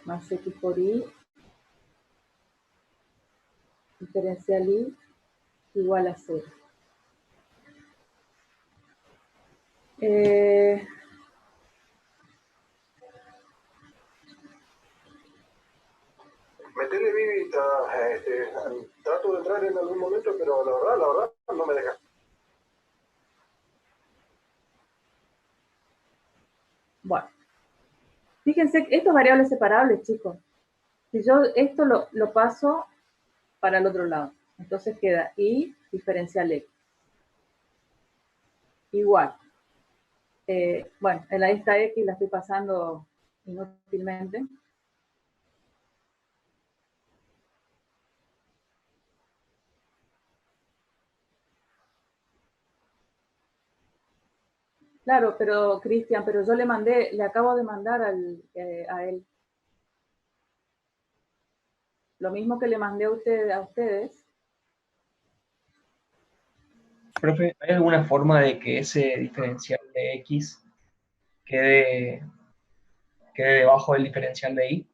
más X por Y, diferencial Y igual a 0. Metele vivita, trato de entrar en algún momento, pero la verdad, no me deja. Bueno, fíjense que estos variables separables, chicos, si yo esto lo paso para el otro lado, entonces queda Y diferencial X. Igual. Bueno, en la esta X la estoy pasando inútilmente. Claro, pero Cristian, pero yo le acabo de mandar a él lo mismo que le mandé a ustedes. Profe, ¿hay alguna forma de que ese diferencial de X quede debajo del diferencial de Y?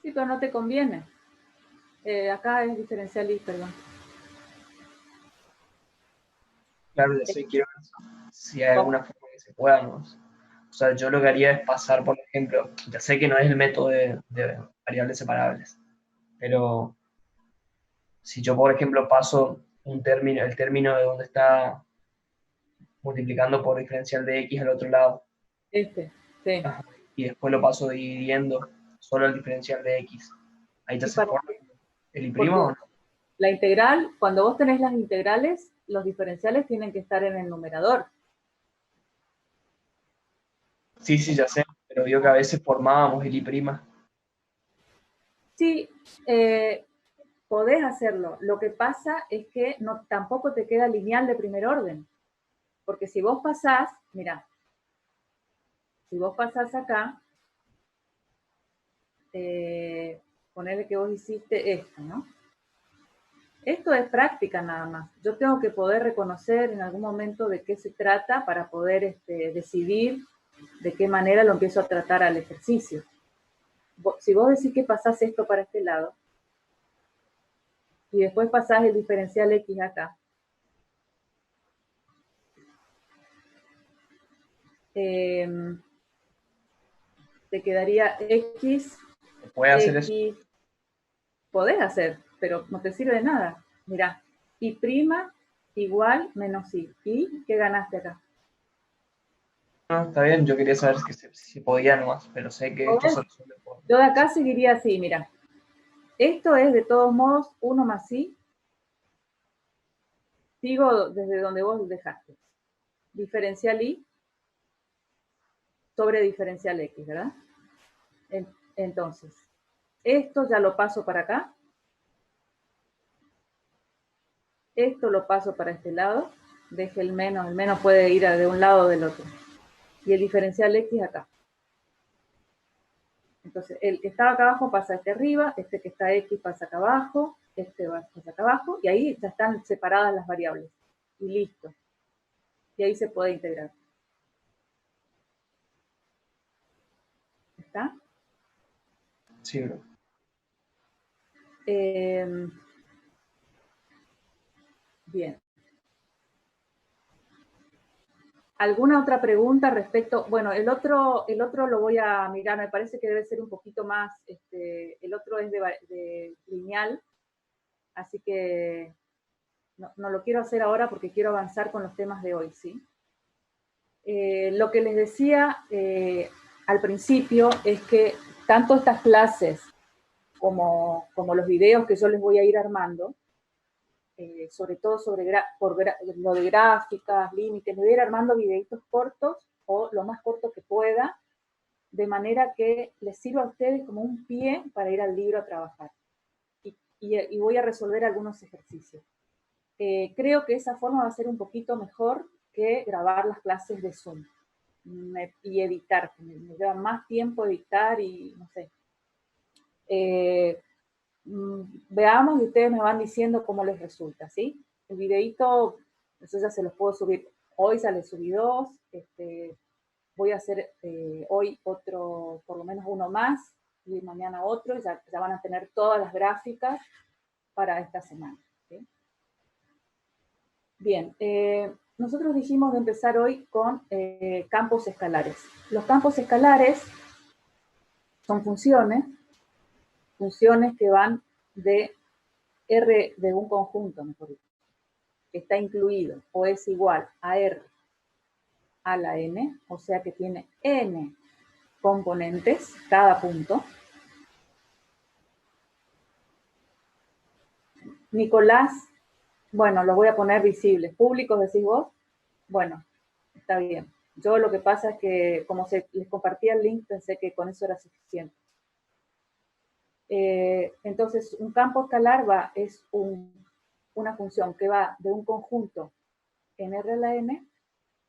Sí, pero no te conviene. Acá es diferencial Y, perdón. Claro, ya sé, quiero ver si hay alguna forma que se pueda, ¿no? O sea, yo lo que haría es pasar, por ejemplo, ya sé que no es el método de variables separables, pero si yo, por ejemplo, paso el término de donde está multiplicando por diferencial de X al otro lado, Sí. ajá, y después lo paso dividiendo solo el diferencial de X, ahí ya ¿Y se para forma qué? el Y' Porque o no. la integral, cuando vos tenés las integrales, los diferenciales tienen que estar en el numerador. Sí, sí, ya sé, pero digo que a veces formábamos el Y'. Sí, podés hacerlo. Lo que pasa es que no, tampoco te queda lineal de primer orden. Porque si vos pasás, mirá, si vos pasás acá, ponele que vos hiciste esto, ¿no? Esto es práctica nada más. Yo tengo que poder reconocer en algún momento de qué se trata para poder decidir de qué manera lo empiezo a tratar al ejercicio. Si vos decís que pasás esto para este lado y después pasás el diferencial X acá, te quedaría X, ¿Se puede hacer eso? X, podés hacer, pero no te sirve de nada. Mirá, Y' igual menos Y. ¿Y qué ganaste acá? No, está bien, yo quería saber si podía nomás, pero sé que esto se resuelve por... Yo de acá seguiría así, mira. Esto es de todos modos 1 más Y. Sigo desde donde vos dejaste. Diferencial Y sobre diferencial X, ¿verdad? Entonces, esto ya lo paso para acá. Esto lo paso para este lado. Deje el menos puede ir de un lado o del otro. Y el diferencial X acá. Entonces, el que estaba acá abajo pasa a este arriba, este que está X pasa acá abajo, este pasa acá abajo, y ahí ya están separadas las variables. Y listo. Y ahí se puede integrar. ¿Está? Sí, bro. Bien. ¿Alguna otra pregunta respecto? Bueno, el otro lo voy a mirar, me parece que debe ser un poquito más, el otro es de lineal, así que no lo quiero hacer ahora porque quiero avanzar con los temas de hoy, ¿sí? Lo que les decía al principio es que tanto estas clases como los videos que yo les voy a ir armando, sobre todo lo de gráficas, límites, me voy a ir armando videitos cortos o lo más corto que pueda, de manera que les sirva a ustedes como un pie para ir al libro a trabajar. Y voy a resolver algunos ejercicios. Creo que esa forma va a ser un poquito mejor que grabar las clases de Zoom y editar. Me lleva más tiempo editar y no sé. Veamos y ustedes me van diciendo cómo les resulta, ¿sí? El videito, eso ya se los puedo subir. Hoy ya les subí 2, voy a hacer hoy otro, por lo menos uno más, y mañana otro, y ya van a tener todas las gráficas para esta semana. ¿Sí? Bien, nosotros dijimos de empezar hoy con campos escalares. Los campos escalares son funciones que van de R de un conjunto, mejor dicho, que está incluido o es igual a R a la n, o sea que tiene n componentes cada punto. Nicolás, bueno, los voy a poner visibles. ¿Públicos decís vos? Bueno, está bien. Yo lo que pasa es que como les compartía el link, pensé que con eso era suficiente. Entonces, un campo escalar es una función que va de un conjunto en R a la n,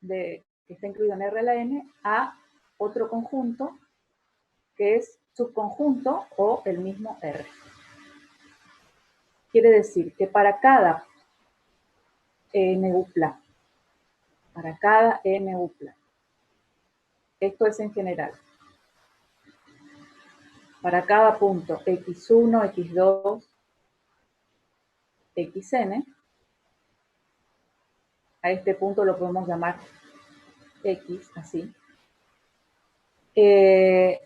que está incluido en R a la n, a otro conjunto que es subconjunto o el mismo R. Quiere decir que para cada NUPLA, esto es en general, para cada punto x1, x2, xn, a este punto lo podemos llamar x, así, le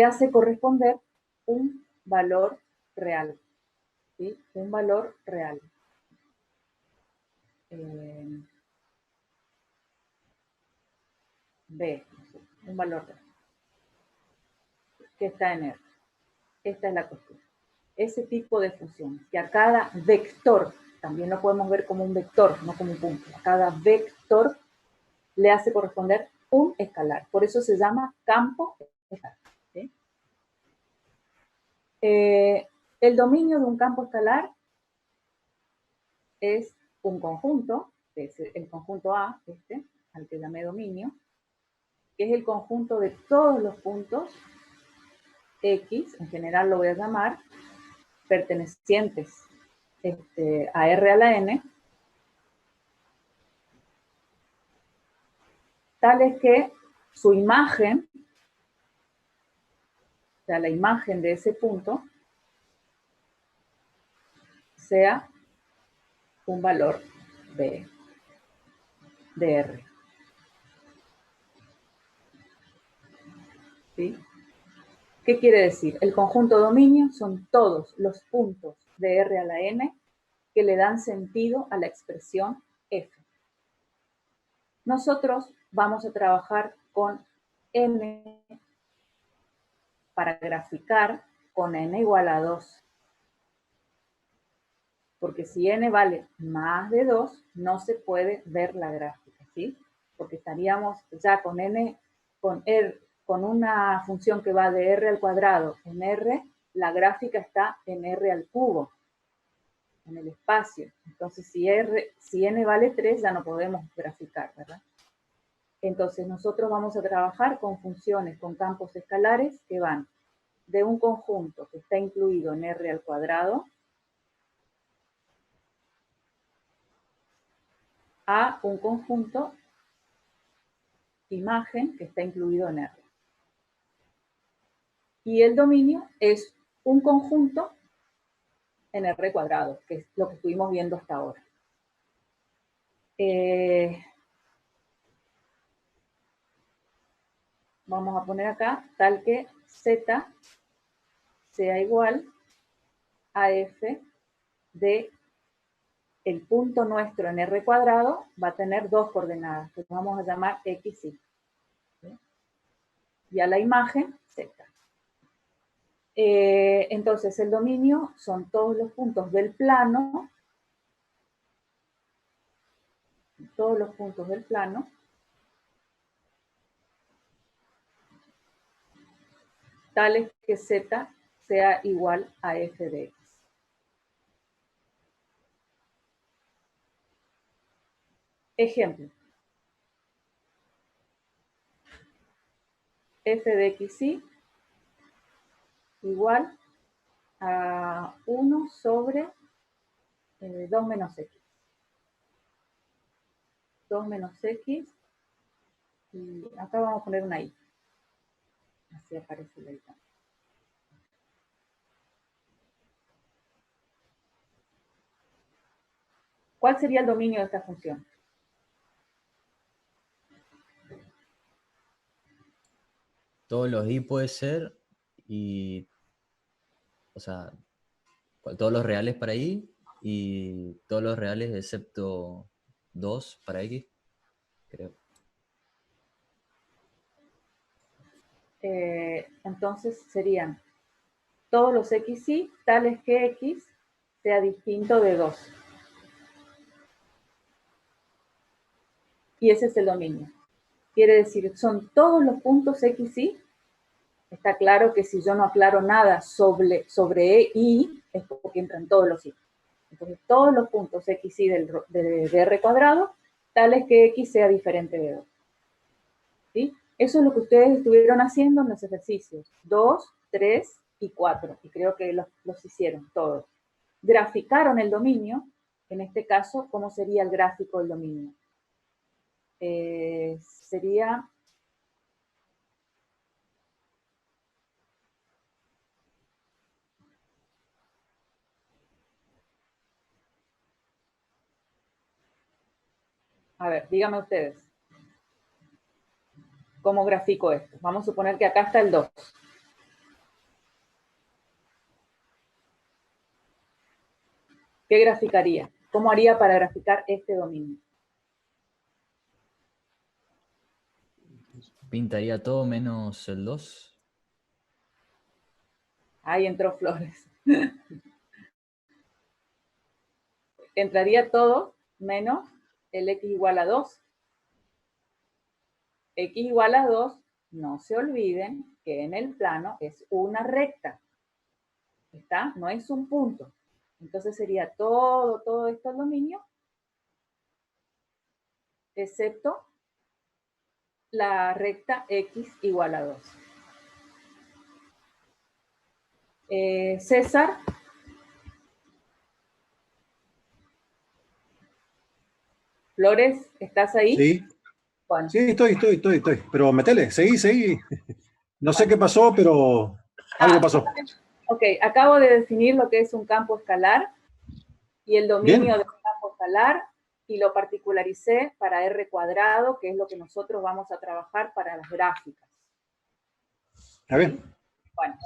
hace corresponder un valor real, ¿sí? Un valor real. B, un valor real, que está en R. Esta es la cuestión. Ese tipo de funciones, que a cada vector, también lo podemos ver como un vector, no como un punto, a cada vector le hace corresponder un escalar. Por eso se llama campo escalar. ¿Sí? El dominio de un campo escalar es un conjunto, que es el conjunto A, al que llamé dominio, que es el conjunto de todos los puntos X, en general lo voy a llamar, pertenecientes a R a la N, tal es que su imagen, o sea, la imagen de ese punto, sea un valor de R. ¿Sí? ¿Qué quiere decir? El conjunto dominio son todos los puntos de R a la N que le dan sentido a la expresión F. Nosotros vamos a trabajar con N para graficar con N igual a 2. Porque si N vale más de 2, no se puede ver la gráfica, ¿sí? Porque estaríamos ya con N, con una función que va de R al cuadrado en R, la gráfica está en R al cubo, en el espacio. Entonces, si N vale 3, ya no podemos graficar, ¿verdad? Entonces, nosotros vamos a trabajar con funciones, con campos escalares que van de un conjunto que está incluido en R al cuadrado a un conjunto imagen que está incluido en R. Y el dominio es un conjunto en R cuadrado, que es lo que estuvimos viendo hasta ahora. Vamos a poner acá tal que Z sea igual a F de el punto nuestro en R cuadrado va a tener dos coordenadas, que vamos a llamar X, Y. ¿Sí? Y a la imagen, Z. Entonces, el dominio son todos los puntos del plano, tales que Z sea igual a F de X. Ejemplo. F de XY igual a 1 sobre 2 menos X. 2 menos X Y acá vamos a poner una I. Así aparece la I. ¿Cuál sería el dominio de esta función? Todos los I puede ser, y, o sea, todos los reales para I, y todos los reales excepto 2 para X, creo. Entonces serían todos los XY tales que X sea distinto de 2. Y ese es el dominio. Quiere decir, son todos los puntos XY. Está claro que si yo no aclaro nada sobre I, es porque entran todos los I. Entonces, todos los puntos XY de R cuadrado, tales que X sea diferente de 2. ¿Sí? Eso es lo que ustedes estuvieron haciendo en los ejercicios 2, 3 y 4. Y creo que los hicieron todos. Graficaron el dominio. En este caso, ¿cómo sería el gráfico del dominio? Sería... A ver, díganme ustedes. ¿Cómo grafico esto? Vamos a suponer que acá está el 2. ¿Qué graficaría? ¿Cómo haría para graficar este dominio? Pintaría todo menos el 2. Ahí entró Flores. Entraría todo menos el X igual a 2. X igual a 2, no se olviden que en el plano es una recta. ¿Está? No es un punto. Entonces sería todo esto el dominio, excepto la recta X igual a 2. César. Flores, ¿estás ahí? Sí. Bueno. Sí, estoy. Pero metele, seguí. No sé qué pasó, pero algo pasó. Ok, acabo de definir lo que es un campo escalar y el dominio Bien. de un campo escalar, y lo particularicé para R cuadrado, que es lo que nosotros vamos a trabajar para las gráficas. Está bien. Bueno,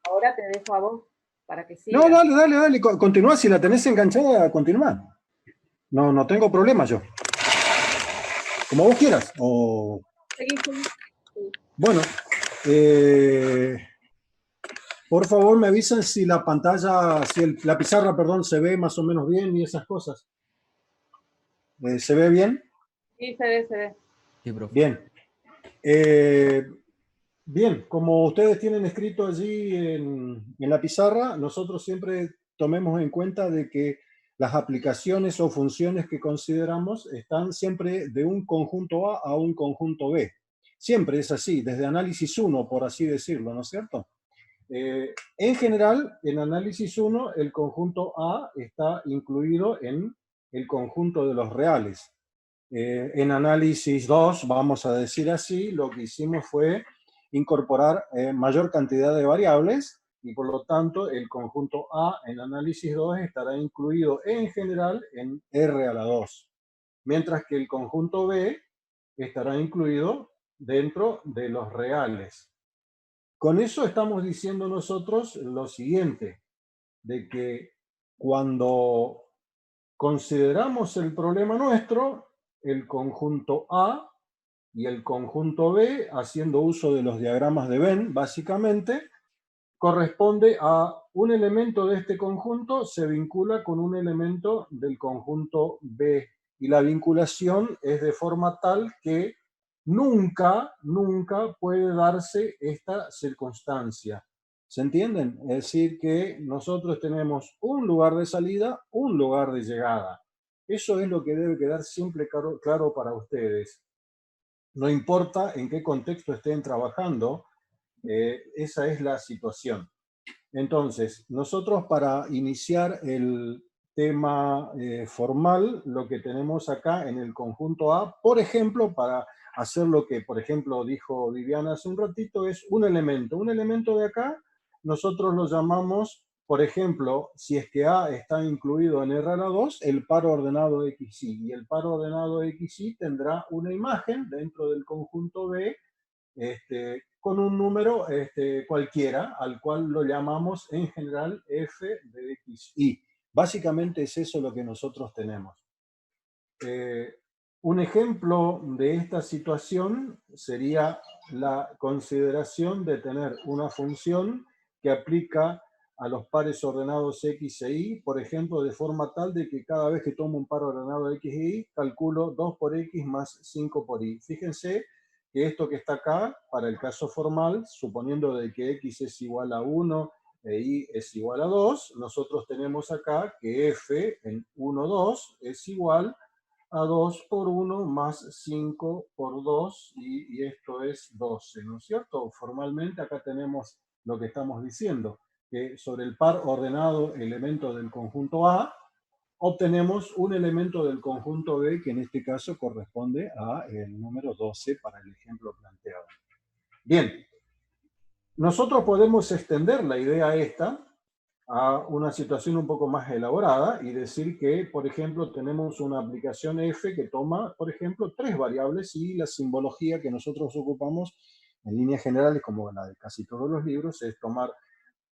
ahora te dejo a vos para que sigas. No, dale. Continúa, si la tenés enganchada, continúa. No tengo problema yo. Como vos quieras. O... Seguí. Bueno, por favor me avisan si la pantalla, si la pizarra, perdón, se ve más o menos bien y esas cosas. ¿Se ve bien? Sí, se ve. Sí, profe. Bien. Bien, como ustedes tienen escrito allí en la pizarra, nosotros siempre tomemos en cuenta de que las aplicaciones o funciones que consideramos están siempre de un conjunto A a un conjunto B. Siempre es así, desde análisis 1, por así decirlo, ¿no es cierto? En general, en análisis 1, el conjunto A está incluido en el conjunto de los reales. En análisis 2, vamos a decir así, lo que hicimos fue incorporar mayor cantidad de variables y por lo tanto el conjunto A en análisis 2 estará incluido en general en R a la 2, mientras que el conjunto B estará incluido dentro de los reales. Con eso estamos diciendo nosotros lo siguiente, de que cuando consideramos el problema nuestro, el conjunto A y el conjunto B, haciendo uso de los diagramas de Venn, básicamente, corresponde a un elemento de este conjunto, se vincula con un elemento del conjunto B. Y la vinculación es de forma tal que nunca puede darse esta circunstancia. ¿Se entienden? Es decir, que nosotros tenemos un lugar de salida, un lugar de llegada. Eso es lo que debe quedar siempre claro para ustedes. No importa en qué contexto estén trabajando, esa es la situación. Entonces, nosotros para iniciar el tema formal, lo que tenemos acá en el conjunto A, por ejemplo, para hacer lo que, por ejemplo, dijo Viviana hace un ratito, es un elemento. Un elemento de acá, nosotros lo llamamos, por ejemplo, si es que A está incluido en R a la 2, el par ordenado XY. Y el par ordenado XY tendrá una imagen dentro del conjunto B con un número cualquiera, al cual lo llamamos en general f de xy. Básicamente es eso lo que nosotros tenemos. Un ejemplo de esta situación sería la consideración de tener una función que aplica a los pares ordenados x e y, por ejemplo, de forma tal de que cada vez que tomo un par ordenado x e y, calculo 2 por x más 5 por y. Fíjense que esto que está acá, para el caso formal, suponiendo de que x es igual a 1 e y es igual a 2, nosotros tenemos acá que f en 1, 2 es igual a 2 por 1 más 5 por 2, y esto es 12, ¿no es cierto? Formalmente acá tenemos lo que estamos diciendo, que sobre el par ordenado elemento del conjunto A, obtenemos un elemento del conjunto B, que en este caso corresponde a el número 12 para el ejemplo planteado. Bien, nosotros podemos extender la idea esta a una situación un poco más elaborada y decir que, por ejemplo, tenemos una aplicación F que toma, por ejemplo, 3 variables, y la simbología que nosotros ocupamos en líneas generales, como la de casi todos los libros, es tomar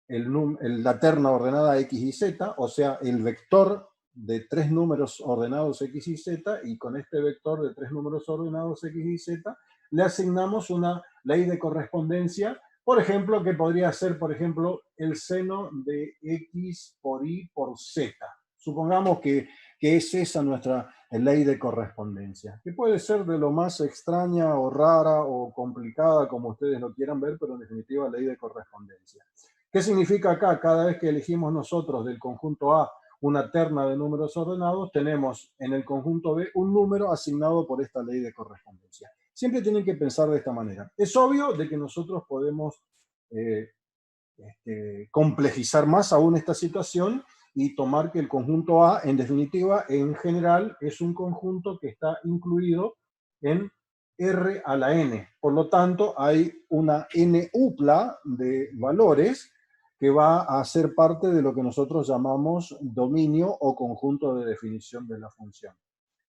la terna ordenada X y Z, o sea, el vector de 3 números ordenados X y Z, y con este vector de 3 números ordenados X y Z, le asignamos una ley de correspondencia, por ejemplo, que podría ser, por ejemplo, el seno de X por Y por Z. Supongamos que es esa nuestra ley de correspondencia, que puede ser de lo más extraña o rara o complicada, como ustedes lo quieran ver, pero en definitiva ley de correspondencia. ¿Qué significa acá? Cada vez que elegimos nosotros del conjunto A una terna de números ordenados, tenemos en el conjunto B un número asignado por esta ley de correspondencia. Siempre tienen que pensar de esta manera. Es obvio de que nosotros podemos complejizar más aún esta situación y tomar que el conjunto A, en definitiva, en general, es un conjunto que está incluido en R a la n. Por lo tanto, hay una n-upla de valores que va a ser parte de lo que nosotros llamamos dominio o conjunto de definición de la función.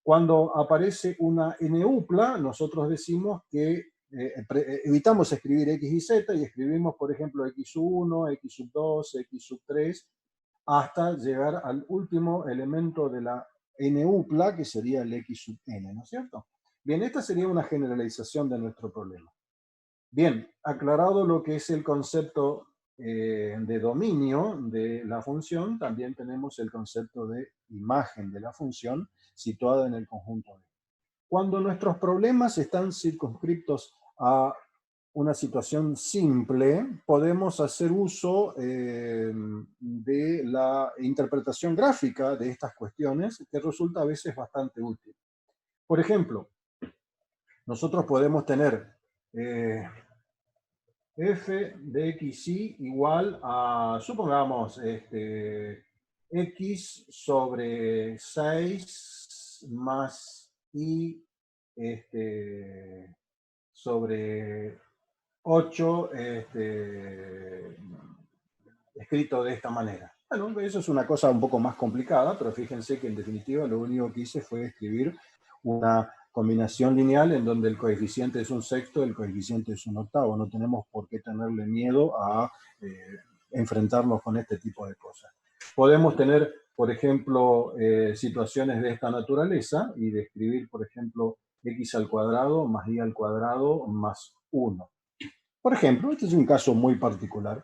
Cuando aparece una n-upla, nosotros decimos que evitamos escribir x y z y escribimos, por ejemplo, x1, x2, x3, hasta llegar al último elemento de la n-upla, que sería el x sub n, ¿no es cierto? Bien, esta sería una generalización de nuestro problema. Bien, aclarado lo que es el concepto de dominio de la función, también tenemos el concepto de imagen de la función situada en el conjunto B. Cuando nuestros problemas están circunscriptos a una situación simple, podemos hacer uso de la interpretación gráfica de estas cuestiones, que resulta a veces bastante útil. Por ejemplo, nosotros podemos tener f de xy igual a, supongamos, x sobre 6 más y sobre 8 escrito de esta manera. Bueno, eso es una cosa un poco más complicada, pero fíjense que en definitiva lo único que hice fue escribir una combinación lineal en donde el coeficiente es un sexto, el coeficiente es un octavo. No tenemos por qué tenerle miedo a enfrentarnos con este tipo de cosas. Podemos tener, por ejemplo, situaciones de esta naturaleza y describir, por ejemplo, x al cuadrado más y al cuadrado más 1. Por ejemplo, este es un caso muy particular.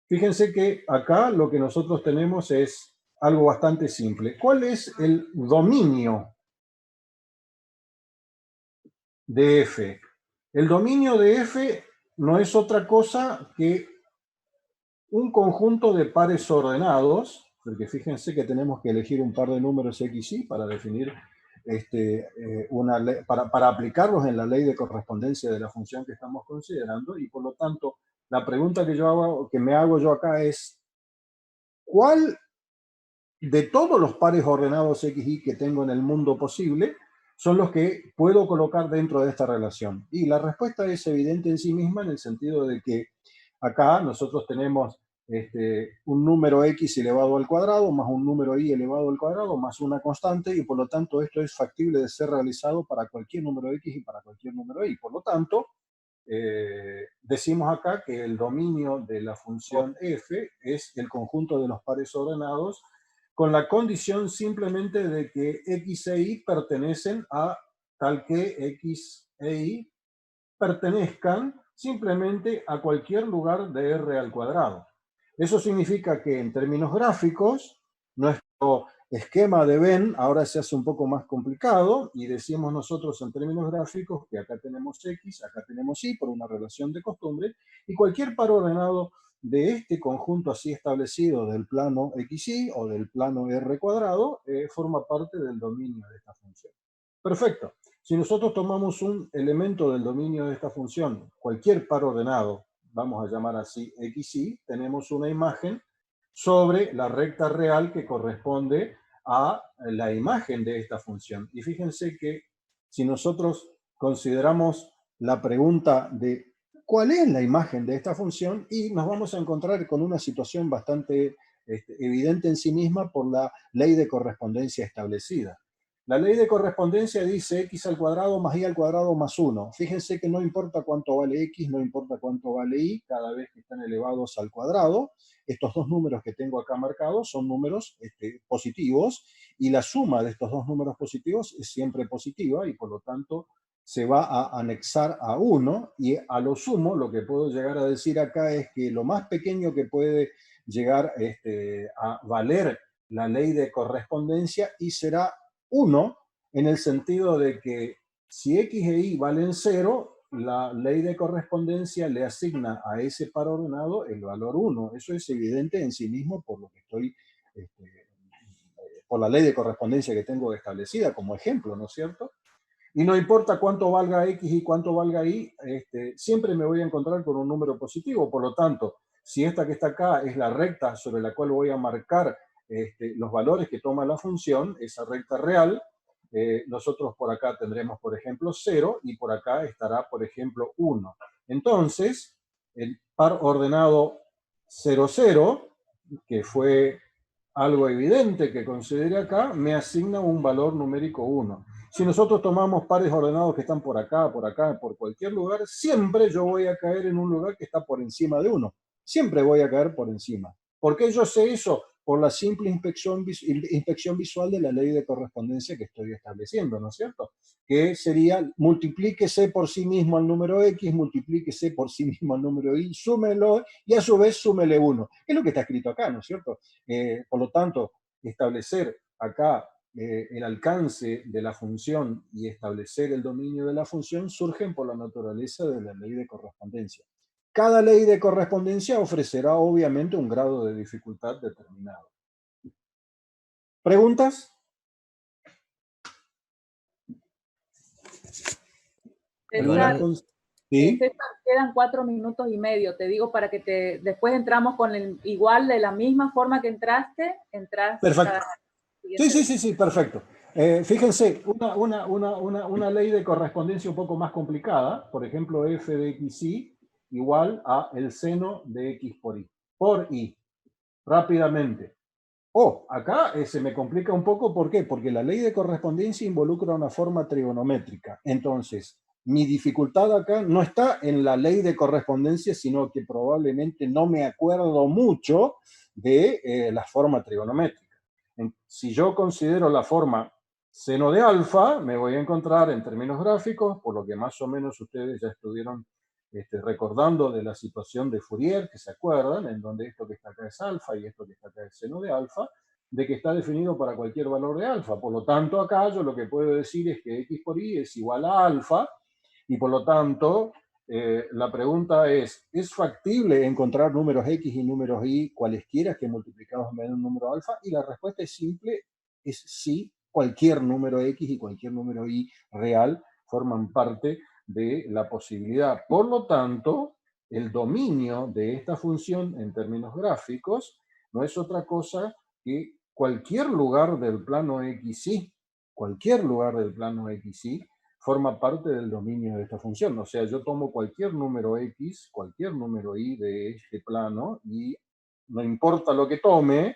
Fíjense que acá lo que nosotros tenemos es algo bastante simple. ¿Cuál es el dominio de F? El dominio de F no es otra cosa que un conjunto de pares ordenados, porque fíjense que tenemos que elegir un par de números x y para definir para aplicarlos en la ley de correspondencia de la función que estamos considerando, y por lo tanto la pregunta que me hago yo acá es, ¿cuál de todos los pares ordenados X, Y que tengo en el mundo posible, son los que puedo colocar dentro de esta relación. Y la respuesta es evidente en sí misma en el sentido de que acá nosotros tenemos un número X elevado al cuadrado, más un número Y elevado al cuadrado, más una constante, y por lo tanto esto es factible de ser realizado para cualquier número X y para cualquier número Y. Por lo tanto, decimos acá que el dominio de la función f es el conjunto de los pares ordenados, con la condición simplemente de que x e y pertenecen a tal que x e y pertenezcan simplemente a cualquier lugar de R al cuadrado. Eso significa que en términos gráficos, nuestro esquema de Venn ahora se hace un poco más complicado y decimos nosotros en términos gráficos que acá tenemos X, acá tenemos Y por una relación de costumbre, y cualquier par ordenado de este conjunto así establecido del plano XY o del plano R cuadrado forma parte del dominio de esta función. Perfecto. Si nosotros tomamos un elemento del dominio de esta función, cualquier par ordenado, vamos a llamar así XY, tenemos una imagen sobre la recta real que corresponde a la imagen de esta función. Y fíjense que si nosotros consideramos la pregunta de ¿cuál es la imagen de esta función? Y nos vamos a encontrar con una situación bastante evidente en sí misma por la ley de correspondencia establecida. La ley de correspondencia dice x al cuadrado más y al cuadrado más 1. Fíjense que no importa cuánto vale x, no importa cuánto vale y, cada vez que están elevados al cuadrado, estos dos números que tengo acá marcados son números positivos, y la suma de estos dos números positivos es siempre positiva, y por lo tanto se va a anexar a 1, y a lo sumo lo que puedo llegar a decir acá es que lo más pequeño que puede llegar a valer la ley de correspondencia y será 1, en el sentido de que si x e y valen 0, la ley de correspondencia le asigna a ese par ordenado el valor 1. Eso es evidente en sí mismo por lo que estoy, por la ley de correspondencia que tengo establecida como ejemplo, ¿no es cierto? Y no importa cuánto valga x y cuánto valga y, siempre me voy a encontrar con un número positivo. Por lo tanto, si esta que está acá es la recta sobre la cual voy a marcar los valores que toma la función, esa recta real, nosotros por acá tendremos, por ejemplo, 0, y por acá estará, por ejemplo, 1. Entonces, el par ordenado 0, 0, que fue algo evidente que considere acá, me asigna un valor numérico 1. Si nosotros tomamos pares ordenados que están por acá, por cualquier lugar, siempre yo voy a caer en un lugar que está por encima de 1. Siempre voy a caer por encima. ¿Por qué yo sé eso? Por la simple inspección visual de la ley de correspondencia que estoy estableciendo, ¿no es cierto? Que sería, multiplíquese por sí mismo al número X, multiplíquese por sí mismo al número Y, súmelo, y a su vez súmele 1. Es lo que está escrito acá, ¿no es cierto? Por lo tanto, establecer acá el alcance de la función y establecer el dominio de la función surgen por la naturaleza de la ley de correspondencia. Cada ley de correspondencia ofrecerá obviamente un grado de dificultad determinado. ¿Preguntas? César, ¿Sí? César, quedan 4 minutos y medio, te digo, para que después entramos con el igual, de la misma forma que entraste, entras. Perfecto. Sí, perfecto. Fíjense, una ley de correspondencia un poco más complicada, por ejemplo, f de xy igual a el seno de x por y. Rápidamente. Acá se me complica un poco, ¿por qué? Porque la ley de correspondencia involucra una forma trigonométrica. Entonces, mi dificultad acá no está en la ley de correspondencia, sino que probablemente no me acuerdo mucho de la forma trigonométrica. Si yo considero la forma seno de alfa, me voy a encontrar en términos gráficos, por lo que más o menos ustedes ya estuvieron recordando de la situación de Fourier, que se acuerdan, en donde esto que está acá es alfa y esto que está acá es seno de alfa, de que está definido para cualquier valor de alfa. Por lo tanto, acá yo lo que puedo decir es que x por y es igual a alfa, y por lo tanto, la pregunta es factible encontrar números x y números y cualesquiera que multiplicados me den un número alfa? Y la respuesta es simple, es sí, cualquier número x y cualquier número y real forman parte de la posibilidad. Por lo tanto, el dominio de esta función en términos gráficos no es otra cosa que cualquier lugar del plano XY, cualquier lugar del plano XY, forma parte del dominio de esta función. O sea, yo tomo cualquier número X, cualquier número Y de este plano, y no importa lo que tome,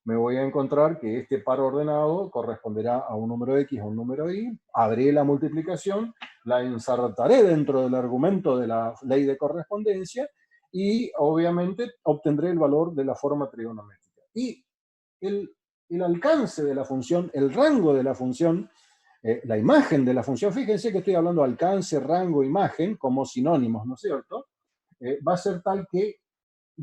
me voy a encontrar que este par ordenado corresponderá a un número X, a un número Y, haré la multiplicación, la ensartaré dentro del argumento de la ley de correspondencia, y obviamente obtendré el valor de la forma trigonométrica. Y el alcance de la función, el rango de la función, la imagen de la función, fíjense que estoy hablando de alcance, rango, imagen, como sinónimos, ¿no es cierto? Va a ser tal que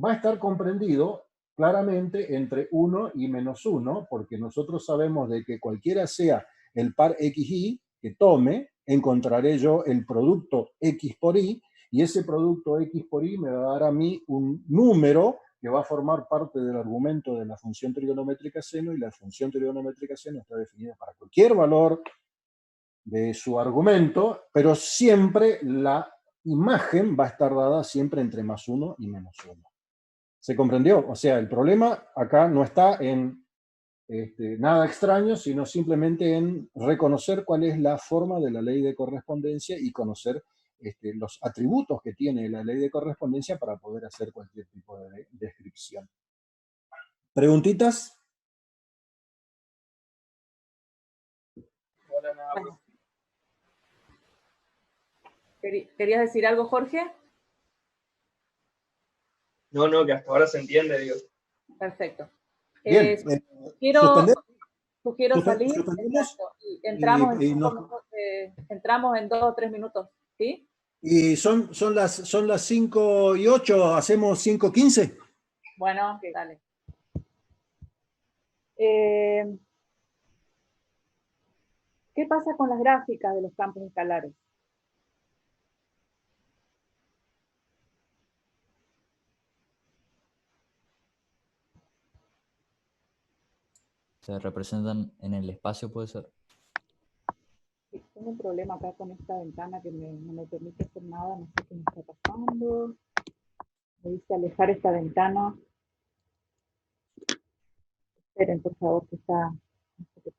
va a estar comprendido claramente entre 1 y -1, porque nosotros sabemos de que cualquiera sea el par XY que tome, encontraré yo el producto X por Y, y ese producto X por Y me va a dar a mí un número que va a formar parte del argumento de la función trigonométrica seno, y la función trigonométrica seno está definida para cualquier valor de su argumento, pero siempre la imagen va a estar dada siempre entre +1 y -1. ¿Se comprendió? O sea, el problema acá no está en nada extraño, sino simplemente en reconocer cuál es la forma de la ley de correspondencia y conocer los atributos que tiene la ley de correspondencia para poder hacer cualquier tipo de descripción. ¿Preguntitas? Hola, nada, Bueno. ¿Querías decir algo, Jorge? no, que hasta ahora se entiende, digo. Perfecto. Bien. Sugiero salir. Suspendemos. Y entramos, entramos en 2 o 3 minutos. ¿Sí? Y son las 5:08, hacemos 5:15. Bueno, dale. ¿Qué pasa con las gráficas de los campos escalares? Se representan en el espacio, puede ser. Sí, tengo un problema acá con esta ventana que no me permite hacer nada, no sé qué me está pasando. Me dice alejar esta ventana. Esperen, por favor, que está... no sé qué.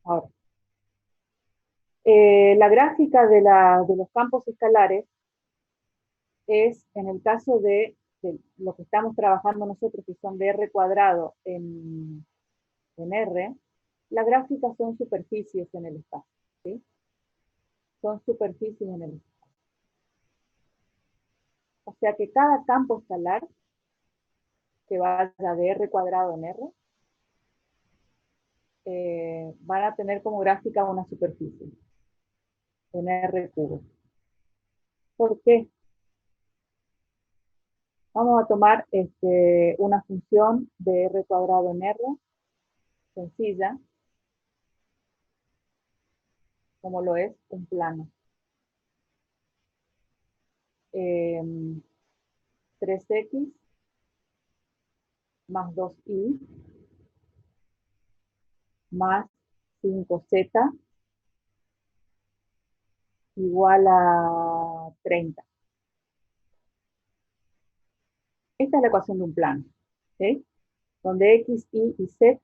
Ahora, la gráfica de los campos escalares es, en el caso de lo que estamos trabajando nosotros, que son de R cuadrado en R, las gráficas son superficies en el espacio, ¿sí? Son superficies en el espacio. O sea que cada campo escalar que vaya de R cuadrado en R, van a tener como gráfica una superficie en R cubo. ¿Por qué? Vamos a tomar una función de R cuadrado en R, sencilla, como lo es un plano. 3x más 2y más 5z igual a 30. Esta es la ecuación de un plano, ¿sí? Donde x, y z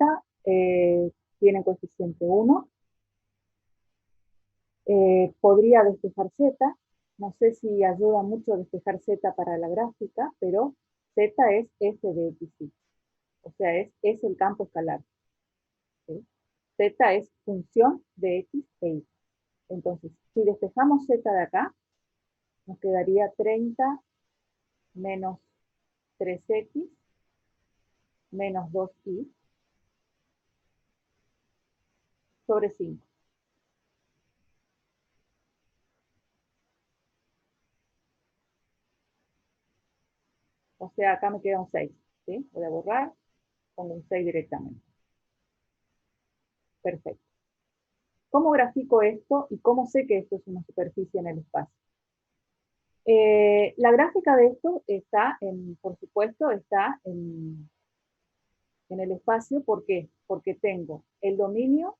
tienen coeficiente 1. Podría despejar z, no sé si ayuda mucho despejar z para la gráfica, pero z es f de x, o sea, es el campo escalar. ¿Sí? Z es función de x e y. Entonces, si despejamos z de acá, nos quedaría 30 menos 3x menos 2y sobre 5. O sea, acá me queda un 6. ¿Sí? Voy a borrar, pongo un 6 directamente. Perfecto. ¿cómo grafico esto y cómo sé que esto es una superficie en el espacio? La gráfica de esto está, por supuesto, está en el espacio. ¿Por qué? Porque tengo el dominio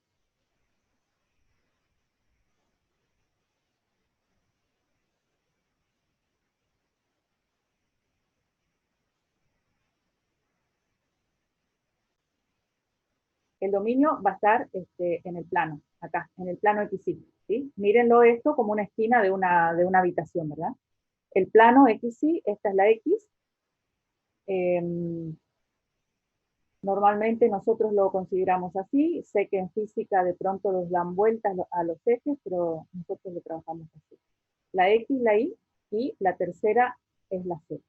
va a estar en el plano, acá, en el plano XY, ¿sí? Mírenlo esto como una esquina de una habitación, ¿verdad? El plano XY, esta es la X. Normalmente nosotros lo consideramos así. Sé que en física de pronto los dan vueltas a los ejes, pero nosotros lo trabajamos así. La X, la Y, y la tercera es la Z.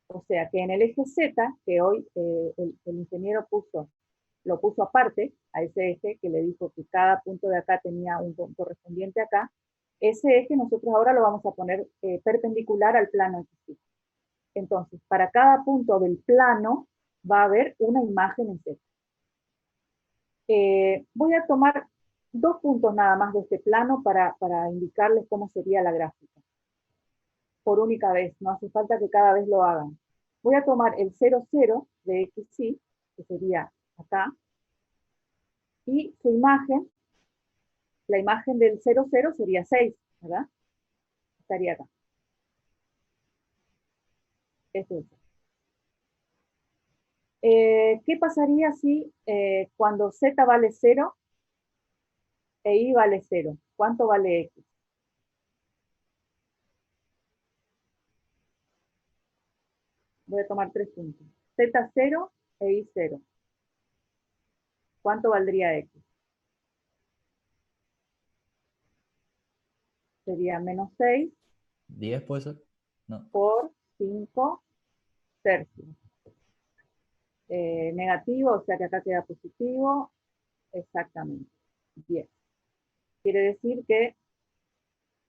O sea que en el eje Z, que hoy el ingeniero lo puso aparte a ese eje, que le dijo que cada punto de acá tenía un correspondiente acá, ese eje nosotros ahora lo vamos a poner perpendicular al plano XY. Entonces, para cada punto del plano va a haber una imagen en Z. Voy a tomar 2 puntos nada más de este plano para indicarles cómo sería la gráfica. Por única vez, no hace falta que cada vez lo hagan. Voy a tomar el 0, 0 de XY, que sería acá, y su imagen, la imagen del 0, 0 sería 6, ¿verdad? Estaría acá. Eso es. ¿Qué pasaría si cuando Z vale 0 e Y vale 0? ¿Cuánto vale X? Voy a tomar 3 puntos. Z 0 e Y 0. ¿Cuánto valdría X? Sería menos 6. 10 puede ser. No. Por 5 tercios. Negativo, o sea que acá queda positivo. Exactamente. 10. Quiere decir que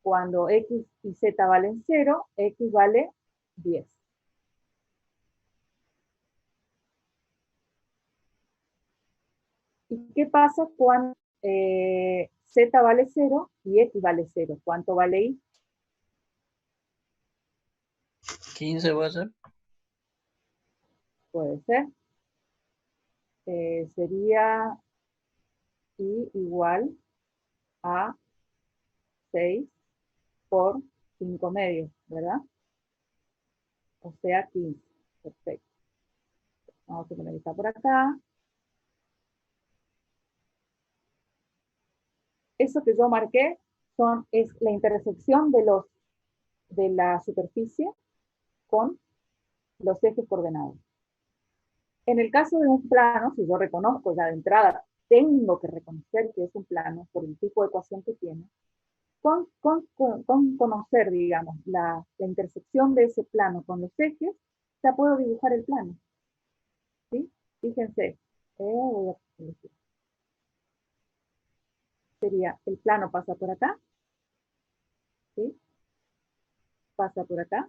cuando X y Z valen 0, X vale 10. ¿Y qué pasa cuando Z vale 0 y X vale 0? ¿Cuánto vale Y? 15 puede ser. Puede ser. Sería Y igual a 6 por 5 medios, ¿verdad? O sea, 15. Perfecto. Vamos a poner esta por acá. Eso que yo marqué es la intersección de la superficie con los ejes coordenados. En el caso de un plano, si yo reconozco ya de entrada, tengo que reconocer que es un plano por el tipo de ecuación que tiene, con conocer, digamos, la intersección de ese plano con los ejes, ya puedo dibujar el plano. ¿Sí? Fíjense, voy a elegir. Sería, el plano pasa por acá, ¿sí? Pasa por acá,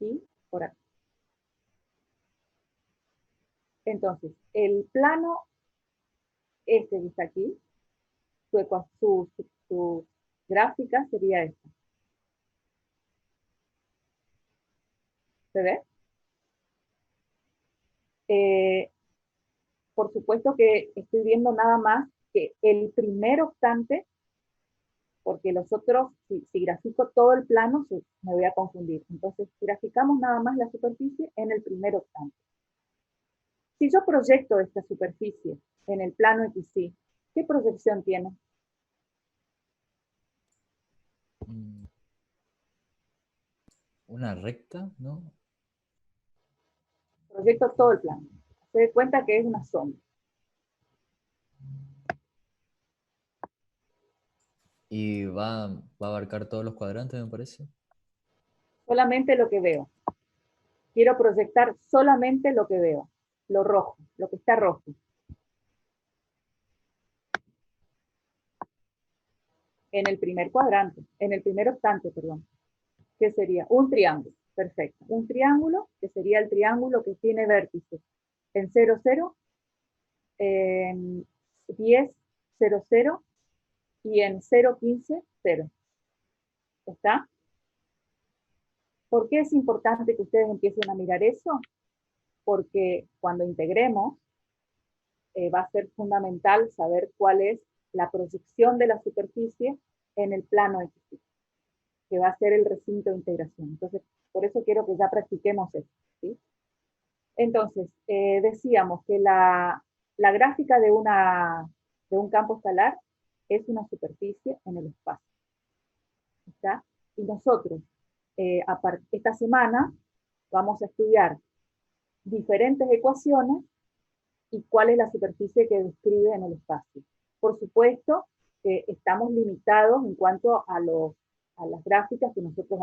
y por acá. Entonces, el plano este que está aquí, su gráfica sería esta. ¿Se ve? Por supuesto que estoy viendo nada más que el primer octante, porque los otros, si grafico todo el plano, me voy a confundir. Entonces, graficamos nada más la superficie en el primer octante. Si yo proyecto esta superficie en el plano XY, ¿qué proyección tiene? Una recta, ¿no? Proyecto todo el plano. Se da cuenta que es una sombra. Y va a abarcar todos los cuadrantes, me parece. Solamente lo que veo. Quiero proyectar solamente lo que veo. Lo rojo, lo que está rojo. En el primer cuadrante, en el primer octante, perdón. ¿Qué sería? Un triángulo. Perfecto. Un triángulo, que sería el triángulo que tiene vértices en 0, 0, 10, 0, 0 y en 0, 15, 0. ¿Está? ¿Por qué es importante que ustedes empiecen a mirar eso? Porque cuando integremos, va a ser fundamental saber cuál es la proyección de la superficie en el plano X, que va a ser el recinto de integración. Entonces, por eso quiero que ya practiquemos esto, ¿sí? Entonces, decíamos que la gráfica de un campo escalar es una superficie en el espacio. ¿Está? Y nosotros, esta semana, vamos a estudiar diferentes ecuaciones y cuál es la superficie que describe en el espacio. Por supuesto, estamos limitados en cuanto a las gráficas que nosotros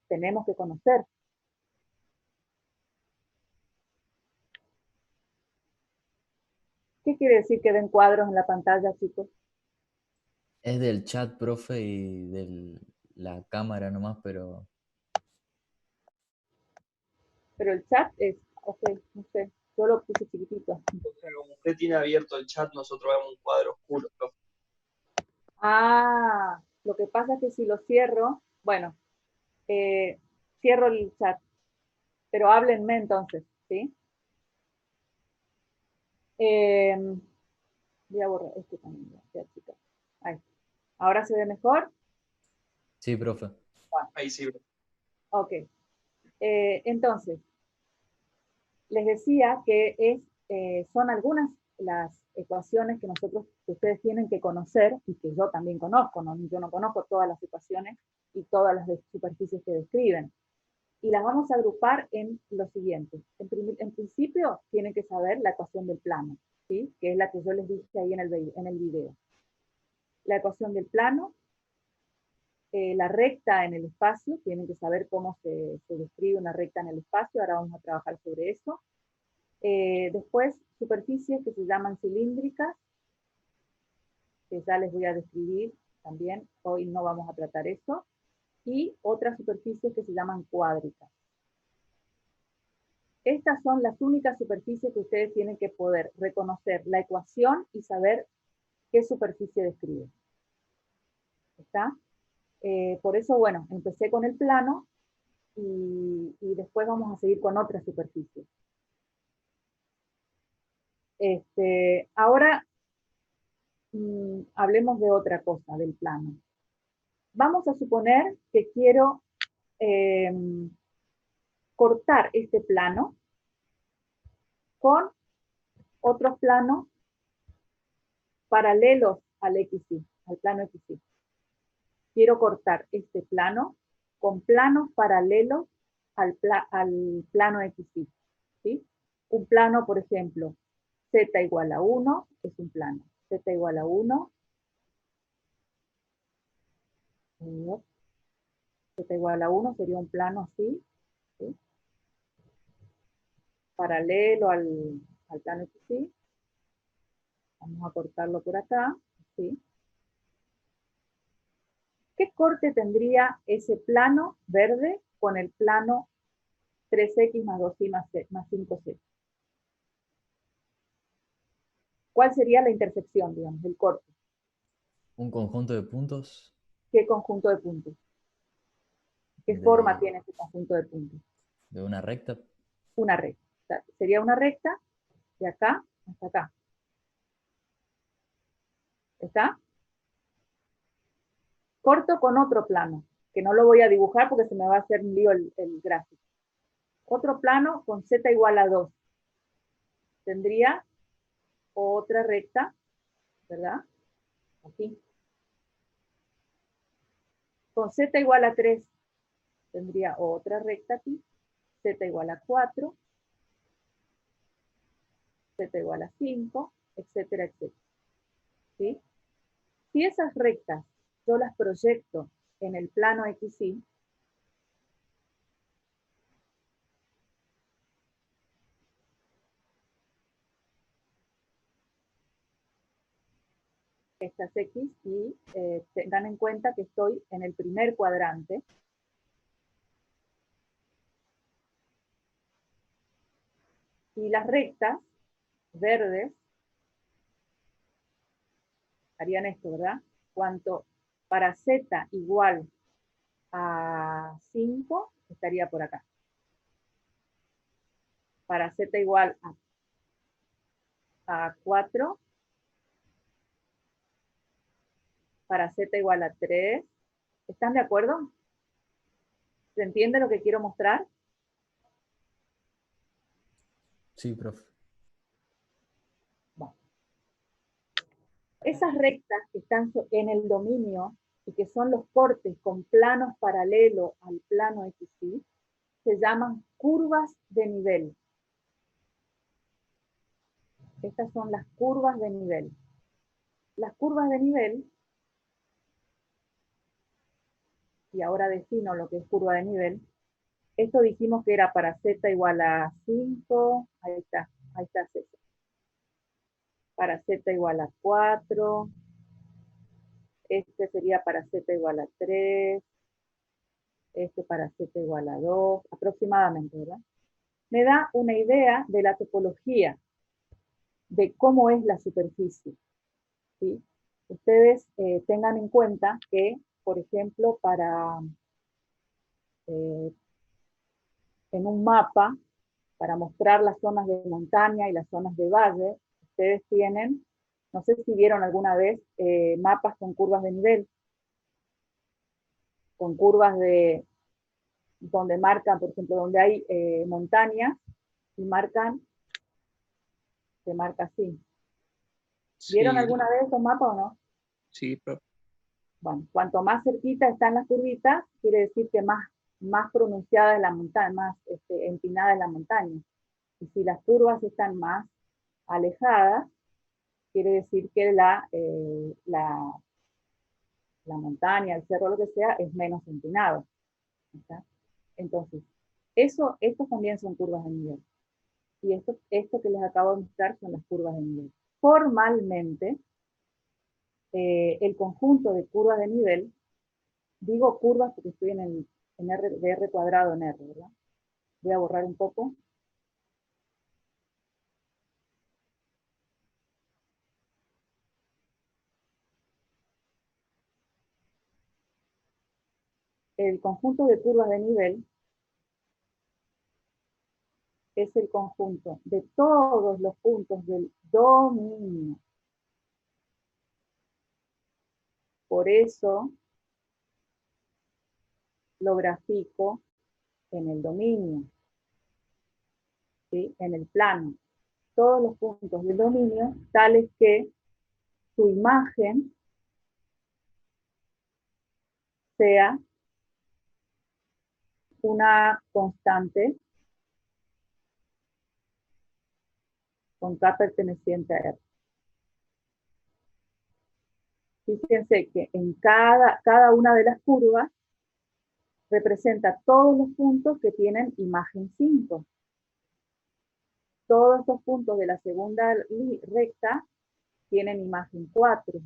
tenemos que conocer. ¿Qué quiere decir que ven cuadros en la pantalla, chicos? Es del chat, profe, y de la cámara nomás, pero Pero el chat es, ok, no sé, yo lo puse chiquitito. O sea, como usted tiene abierto el chat, nosotros vemos un cuadro oscuro, profe. Ah, lo que pasa es que si lo cierro, bueno, cierro el chat, pero háblenme entonces, ¿sí? Voy a borrar este también, ya, chicos. Ahí. ¿Ahora se ve mejor? sí, profe. Bueno, Ahí sí, profe. ok. Entonces, les decía que son algunas las ecuaciones que ustedes tienen que conocer y que yo también conozco, ¿no? Yo no conozco todas las ecuaciones y todas las superficies que describen. Y las vamos a agrupar en lo siguiente. En principio, tienen que saber la ecuación del plano, ¿sí? Que es la que yo les dije ahí en el video. La ecuación del plano, la recta en el espacio, tienen que saber cómo se describe una recta en el espacio, ahora vamos a trabajar sobre eso. Después, superficies que se llaman cilíndricas, que ya les voy a describir también, hoy no vamos a tratar eso, y otras superficies que se llaman cuádricas. Estas son las únicas superficies que ustedes tienen que poder reconocer la ecuación y saber qué superficie describe. ¿Está? Por eso, bueno, empecé con el plano y después vamos a seguir con otras superficies. Ahora hablemos de otra cosa, del plano. Vamos a suponer que quiero cortar este plano con otros planos paralelos al XY, al plano XY. Quiero cortar este plano con planos paralelos al plano XY, ¿sí? Un plano, por ejemplo, z igual a 1 es un plano. Z igual a 1. Z igual a 1 sería un plano así, ¿sí? Paralelo al plano XY. Vamos a cortarlo por acá, ¿sí? ¿Qué corte tendría ese plano verde con el plano 3x más 2y más 5z? ¿Cuál sería la intersección, digamos, el corte? Un conjunto de puntos ¿Qué conjunto de puntos? ¿Qué forma tiene ese conjunto de puntos? de una recta. Una recta. O sea, sería una recta de acá hasta acá. ¿Está? Corto con otro plano, que no lo voy a dibujar porque se me va a hacer un lío el gráfico. Otro plano con z igual a 2. Tendría otra recta, ¿verdad? Aquí. Con z igual a 3 tendría otra recta aquí. Z igual a 4. Z igual a 5, etcétera, etcétera. ¿Sí? Si esas rectas yo las proyecto en el plano XY, estas X, y tengan en cuenta que estoy en el primer cuadrante. Y las rectas verdes harían esto, ¿verdad? Cuanto para z igual a 5, estaría por acá. Para z igual a 4, para z igual a 3. ¿Están de acuerdo? ¿Se entiende lo que quiero mostrar? Sí, profe. Bueno. Esas rectas que están en el dominio y que son los cortes con planos paralelos al plano XY, se llaman curvas de nivel. Estas son las curvas de nivel. Las curvas de nivel, y ahora defino lo que es curva de nivel, esto dijimos que era para z igual a 5, ahí está z. Para z igual a 4, este sería para z igual a 3, este para z igual a 2, aproximadamente, ¿verdad? Me da una idea de la topología, de cómo es la superficie, ¿sí? Ustedes tengan en cuenta que, por ejemplo, en un mapa, para mostrar las zonas de montaña y las zonas de valle, ustedes tienen, no sé si vieron alguna vez, mapas con curvas de nivel, con curvas de, donde marcan, por ejemplo, donde hay montañas, y marcan, se marca así. ¿Vieron Sí, alguna vez esos mapas o no? sí, profe. Bueno, cuanto más cerquita están las curvitas, quiere decir que más pronunciada es la montaña, más empinada es la montaña. Y si las curvas están más alejadas, quiere decir que la montaña, el cerro, lo que sea, es menos empinado. ¿Está? Entonces, estos también son curvas de nivel. Y esto que les acabo de mostrar son las curvas de nivel. Formalmente, el conjunto de curvas de nivel, digo curvas porque estoy en R, de R cuadrado en R, ¿verdad? Voy a borrar un poco. El conjunto de curvas de nivel es el conjunto de todos los puntos del dominio. Por eso lo grafico en el dominio, ¿sí? En el plano. Todos los puntos del dominio, tales que su imagen sea una constante con K perteneciente a R. Fíjense que en cada una de las curvas representa todos los puntos que tienen imagen 5. Todos estos puntos de la segunda recta tienen imagen 4.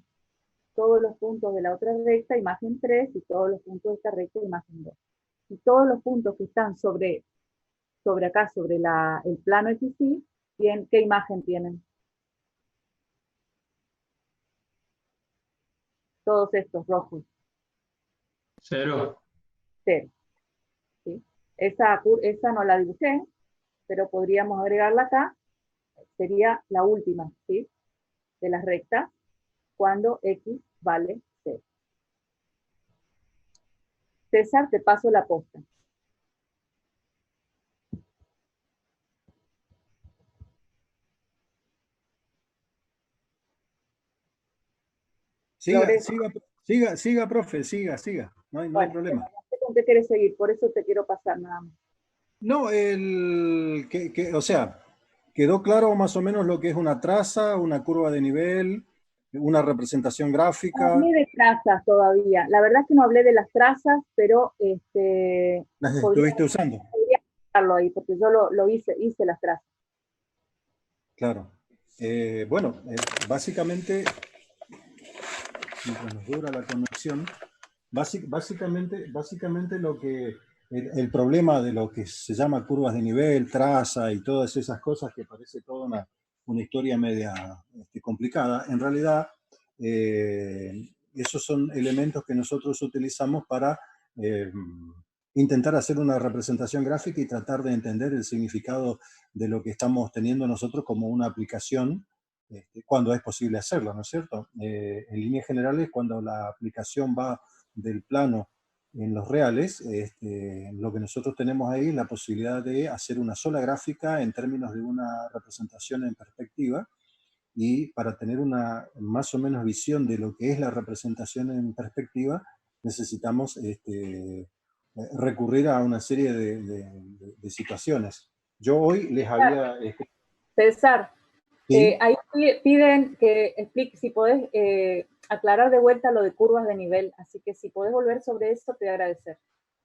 Todos los puntos de la otra recta, imagen 3, y todos los puntos de esta recta, imagen 2. Y todos los puntos que están sobre acá, sobre el plano XY, ¿qué imagen tienen? Todos estos rojos. 0. 0. ¿Sí? Esa no la dibujé, pero podríamos agregarla acá. Sería la última, ¿sí? De las rectas, cuando X vale 0. César, te paso la posta. Siga, profe, siga. No hay problema. No sé con qué quieres seguir, por eso te quiero pasar nada más. No, o sea, quedó claro más o menos lo que es una traza, una curva de nivel, una representación gráfica. No hablé de trazas todavía. La verdad es que no hablé de las trazas, pero las estuviste usando. Podría dejarlo ahí, porque yo lo hice las trazas. Claro. Bueno, básicamente, mientras nos dura la conexión, básicamente lo que el problema de lo que se llama curvas de nivel, traza y todas esas cosas que parece toda una historia media complicada, en realidad esos son elementos que nosotros utilizamos para intentar hacer una representación gráfica y tratar de entender el significado de lo que estamos teniendo nosotros como una aplicación, cuando es posible hacerlo, ¿no es cierto? En líneas generales, cuando la aplicación va del plano en los reales, lo que nosotros tenemos ahí es la posibilidad de hacer una sola gráfica en términos de una representación en perspectiva, y para tener una más o menos visión de lo que es la representación en perspectiva, necesitamos recurrir a una serie de situaciones. Yo hoy les había... César, ¿sí? ahí piden que explique, si podés aclarar de vuelta lo de curvas de nivel, así que si podés volver sobre esto, te voy a agradecer.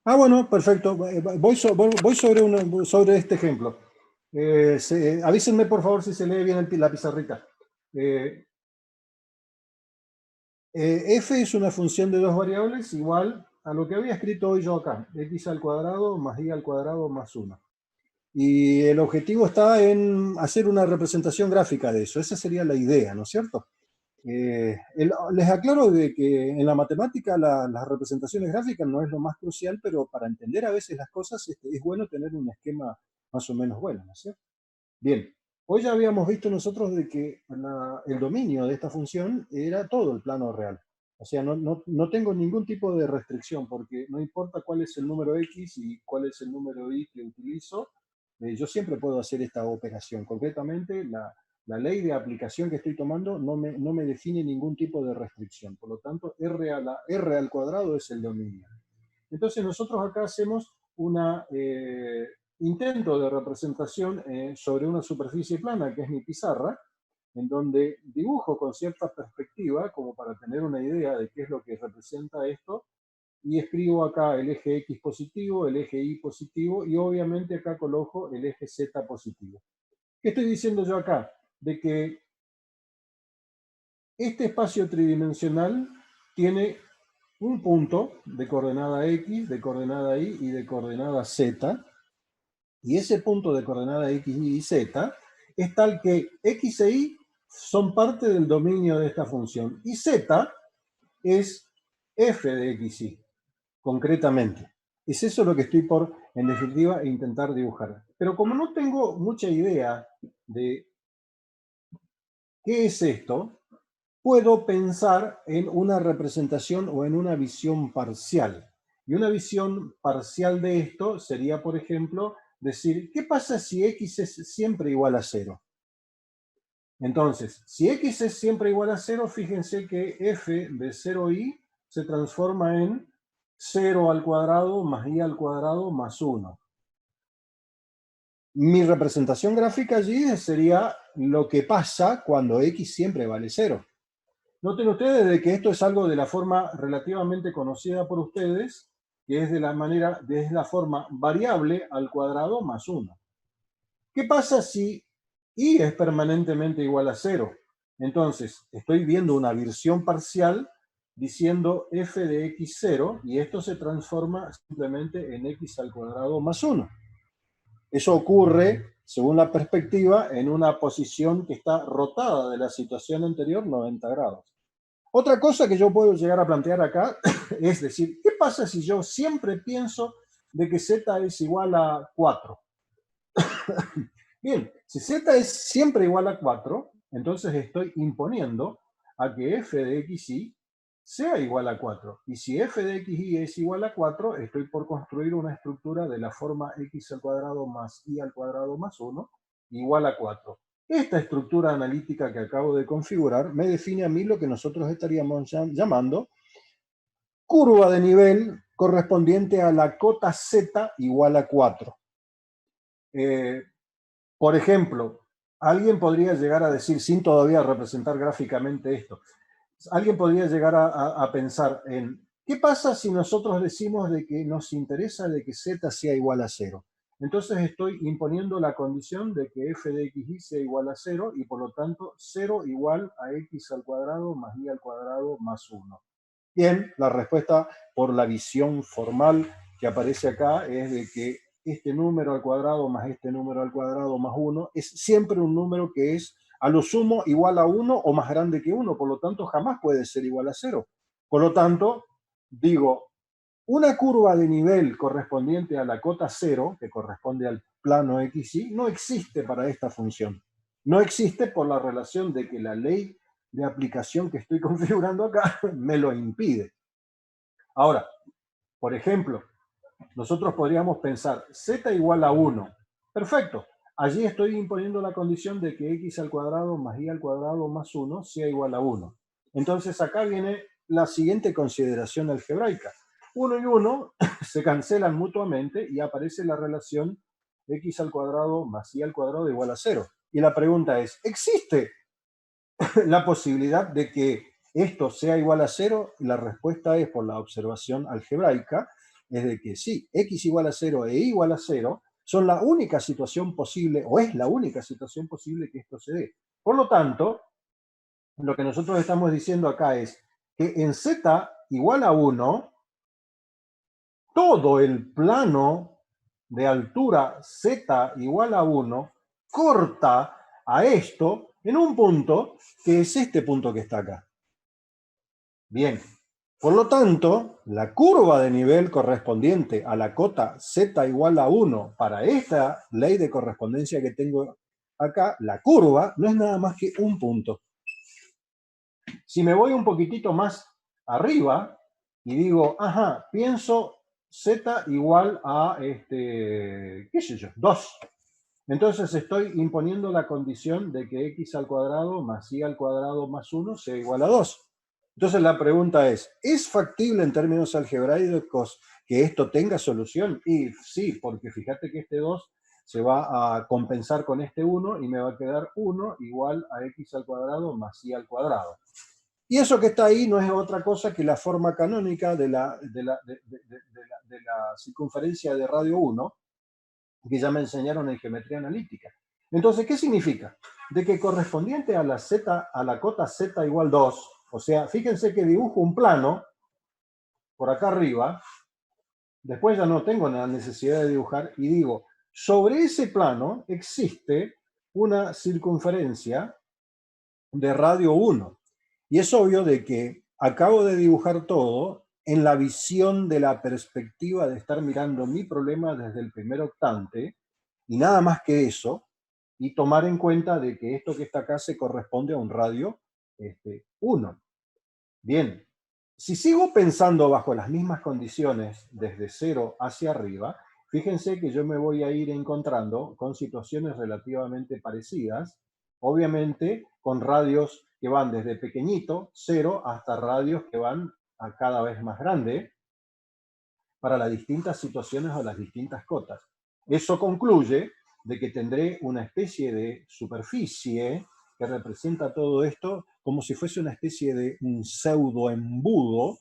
Ah, bueno, perfecto. Voy sobre este ejemplo. Avísenme, por favor, si se lee bien la pizarrita. F es una función de dos variables igual a lo que había escrito hoy yo acá, x al cuadrado más y al cuadrado más 1. Y el objetivo está en hacer una representación gráfica de eso. Esa sería la idea, ¿no es cierto? Les aclaro de que en la matemática las representaciones gráficas no es lo más crucial, pero para entender a veces las cosas es bueno tener un esquema más o menos bueno, ¿no es cierto? Bien, hoy ya habíamos visto nosotros de que el dominio de esta función era todo el plano real. O sea, no tengo ningún tipo de restricción, porque no importa cuál es el número x y cuál es el número y que utilizo, yo siempre puedo hacer esta operación. Concretamente, la ley de aplicación que estoy tomando no me define ningún tipo de restricción. Por lo tanto, r al cuadrado es el dominio. Entonces nosotros acá hacemos un intento de representación sobre una superficie plana, que es mi pizarra, en donde dibujo con cierta perspectiva, como para tener una idea de qué es lo que representa esto, y escribo acá el eje X positivo, el eje Y positivo, y obviamente acá coloco el eje Z positivo. ¿Qué estoy diciendo yo acá? De que este espacio tridimensional tiene un punto de coordenada X, de coordenada Y y de coordenada Z, y ese punto de coordenada X, Y y Z es tal que X e Y son parte del dominio de esta función, y Z es f de X, Y, concretamente. Es eso lo que estoy por, en definitiva, intentar dibujar. Pero como no tengo mucha idea de qué es esto, puedo pensar en una representación o en una visión parcial. Y una visión parcial de esto sería, por ejemplo, decir, ¿qué pasa si X es siempre igual a 0? Entonces, si X es siempre igual a 0, fíjense que f de 0y se transforma en 0 al cuadrado más y al cuadrado más 1. Mi representación gráfica allí sería lo que pasa cuando X siempre vale 0. Noten ustedes de que esto es algo de la forma relativamente conocida por ustedes, que es de la forma variable al cuadrado más 1. ¿Qué pasa si y es permanentemente igual a 0? Entonces, estoy viendo una visión parcial diciendo f de x0, y esto se transforma simplemente en x al cuadrado más 1. Eso ocurre, según la perspectiva, en una posición que está rotada de la situación anterior 90 grados. Otra cosa que yo puedo llegar a plantear acá es decir, ¿qué pasa si yo siempre pienso de que z es igual a 4? Bien, si z es siempre igual a 4, entonces estoy imponiendo a que f de xy sea igual a 4. Y si f de xy es igual a 4, estoy por construir una estructura de la forma x al cuadrado más y al cuadrado más 1 igual a 4. Esta estructura analítica que acabo de configurar me define a mí lo que nosotros estaríamos llamando curva de nivel correspondiente a la cota z igual a 4. Por ejemplo, alguien podría llegar a decir, sin todavía representar gráficamente esto, alguien podría llegar a pensar en, ¿qué pasa si nosotros decimos de que nos interesa de que z sea igual a 0? Entonces estoy imponiendo la condición de que f de xy sea igual a 0, y por lo tanto 0 igual a x al cuadrado más y al cuadrado más 1. Bien, la respuesta por la visión formal que aparece acá es de que este número al cuadrado más este número al cuadrado más 1 es siempre un número que es a lo sumo igual a 1 o más grande que 1, por lo tanto jamás puede ser igual a 0. Por lo tanto, digo, una curva de nivel correspondiente a la cota 0, que corresponde al plano XY, no existe para esta función. No existe por la relación de que la ley de aplicación que estoy configurando acá me lo impide. Ahora, por ejemplo, nosotros podríamos pensar z igual a 1. Perfecto. Allí estoy imponiendo la condición de que x al cuadrado más y al cuadrado más 1 sea igual a 1. Entonces acá viene la siguiente consideración algebraica. 1 y 1 se cancelan mutuamente y aparece la relación x al cuadrado más y al cuadrado igual a 0. Y la pregunta es, ¿existe la posibilidad de que esto sea igual a 0? Y la respuesta es, por la observación algebraica, es de que sí, x igual a 0 e y igual a 0 son la única situación posible, o es la única situación posible que esto se dé. Por lo tanto, lo que nosotros estamos diciendo acá es que en z igual a 1, todo el plano de altura z igual a 1 corta a esto en un punto que es este punto que está acá. Bien, por lo tanto, la curva de nivel correspondiente a la cota z igual a 1 para esta ley de correspondencia que tengo acá, la curva no es nada más que un punto. Si me voy un poquitito más arriba y digo, ajá, pienso z igual a, qué sé yo, 2. Entonces estoy imponiendo la condición de que x al cuadrado más y al cuadrado más 1 sea igual a 2. Entonces la pregunta es factible en términos algebraicos que esto tenga solución? Y sí, porque fíjate que este 2 se va a compensar con este 1 y me va a quedar 1 igual a x al cuadrado más y al cuadrado. Y eso que está ahí no es otra cosa que la forma canónica de la circunferencia de radio 1, que ya me enseñaron en geometría analítica. Entonces, ¿qué significa? De que correspondiente a la cota z igual 2, o sea, fíjense que dibujo un plano por acá arriba, después ya no tengo la necesidad de dibujar, y digo, sobre ese plano existe una circunferencia de radio 1. Y es obvio de que acabo de dibujar todo en la visión de la perspectiva de estar mirando mi problema desde el primer octante, y nada más que eso, y tomar en cuenta de que esto que está acá se corresponde a un radio 1. Bien, si sigo pensando bajo las mismas condiciones desde 0 hacia arriba, fíjense que yo me voy a ir encontrando con situaciones relativamente parecidas, obviamente con radios que van desde pequeñito, 0, hasta radios que van a cada vez más grande para las distintas situaciones o las distintas cotas. Eso concluye de que tendré una especie de superficie que representa todo esto como si fuese una especie de un pseudo embudo,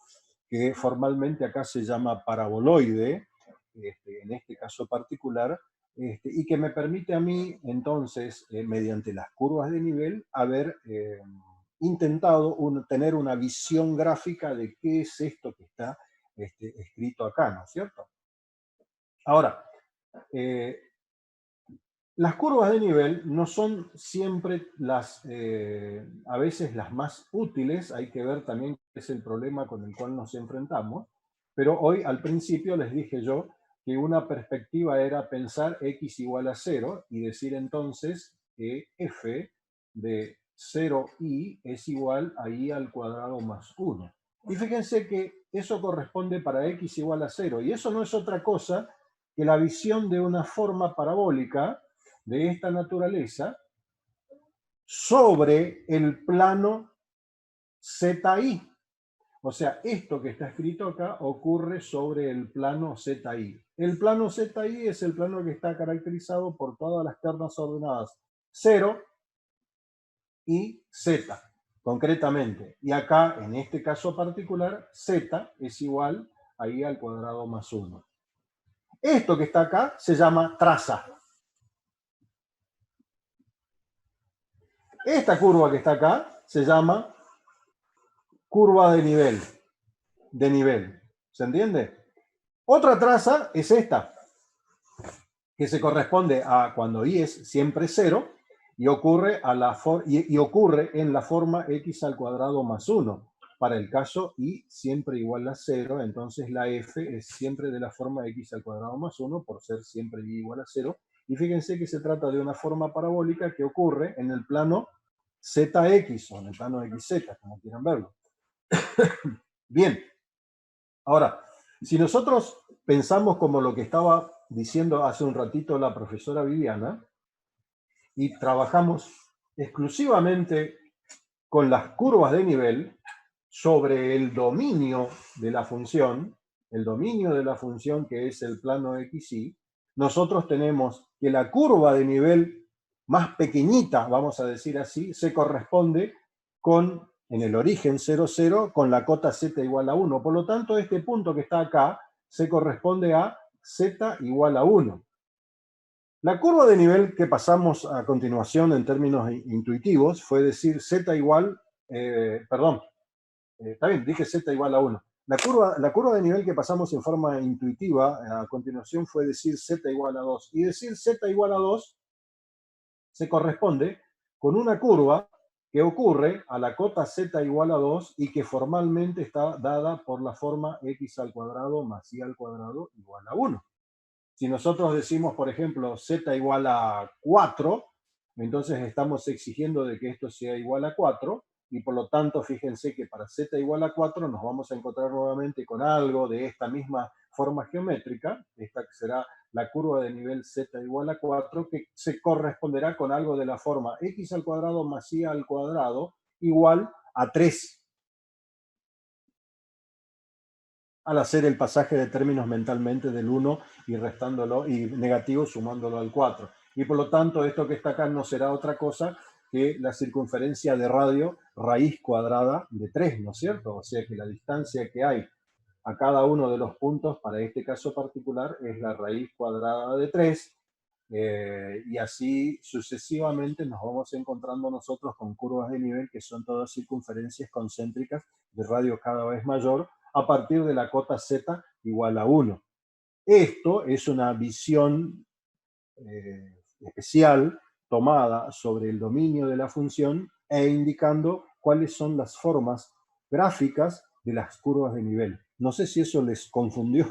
que formalmente acá se llama paraboloide, en este caso particular, y que me permite a mí, entonces, mediante las curvas de nivel, haber intentado tener una visión gráfica de qué es esto que está escrito acá, ¿no es cierto? Ahora, las curvas de nivel no son siempre a veces las más útiles, hay que ver también qué es el problema con el cual nos enfrentamos, pero hoy al principio les dije yo que una perspectiva era pensar x igual a 0 y decir entonces que f de 0i es igual a i al cuadrado más 1. Y fíjense que eso corresponde para x igual a 0, y eso no es otra cosa que la visión de una forma parabólica de esta naturaleza sobre el plano ZI. O sea, esto que está escrito acá ocurre sobre el plano ZI. El plano ZI es el plano que está caracterizado por todas las ternas ordenadas 0 y Z, concretamente. Y acá, en este caso particular, Z es igual a I al cuadrado más 1. Esto que está acá se llama traza. Esta curva que está acá se llama curva de nivel. ¿Se entiende? Otra traza es esta, que se corresponde a cuando i es siempre 0, y ocurre, y ocurre en la forma x al cuadrado más 1. Para el caso y siempre igual a 0, entonces la f es siempre de la forma x al cuadrado más 1 por ser siempre y igual a 0. Y fíjense que se trata de una forma parabólica que ocurre en el plano zx o en el plano xz, como quieran verlo. Bien, ahora, si nosotros pensamos como lo que estaba diciendo hace un ratito la profesora Viviana, y trabajamos exclusivamente con las curvas de nivel sobre el dominio de la función, que es el plano xy, nosotros tenemos que la curva de nivel más pequeñita, vamos a decir así, se corresponde con, en el origen 0, 0, con la cota z igual a 1. Por lo tanto, este punto que está acá se corresponde a z igual a 1. La curva de nivel que pasamos a continuación en términos intuitivos fue decir z igual, está bien, dije z igual a 1. La curva de nivel que pasamos en forma intuitiva a continuación fue decir z igual a 2. Y decir z igual a 2 se corresponde con una curva que ocurre a la cota z igual a 2 y que formalmente está dada por la forma x al cuadrado más y al cuadrado igual a 1. Si nosotros decimos, por ejemplo, z igual a 4, entonces estamos exigiendo de que esto sea igual a 4, y por lo tanto, fíjense que para z igual a 4 nos vamos a encontrar nuevamente con algo de esta misma forma geométrica, esta que será la curva de nivel z igual a 4, que se corresponderá con algo de la forma x al cuadrado más y al cuadrado igual a 3. Al hacer el pasaje de términos mentalmente del 1 y restándolo, y negativo sumándolo al 4. Y por lo tanto, esto que está acá no será otra cosa que la circunferencia de radio raíz cuadrada de 3, ¿no es cierto? O sea que la distancia que hay a cada uno de los puntos, para este caso particular, es la raíz cuadrada de 3, y así sucesivamente nos vamos encontrando nosotros con curvas de nivel que son todas circunferencias concéntricas de radio cada vez mayor, a partir de la cota z igual a 1. Esto es una visión especial tomada sobre el dominio de la función e indicando cuáles son las formas gráficas de las curvas de nivel. No sé si eso les confundió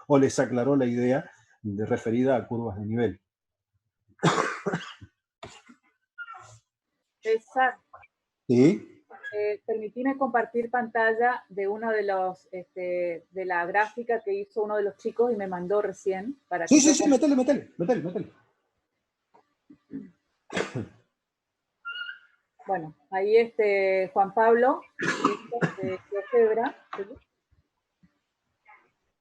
o les aclaró la idea referida a curvas de nivel. Exacto. ¿Sí? Permitime compartir pantalla de uno de los, de la gráfica que hizo uno de los chicos y me mandó recién. Para Sí, que sí, sí, métele. Bueno, ahí Juan Pablo, de GeoGebra,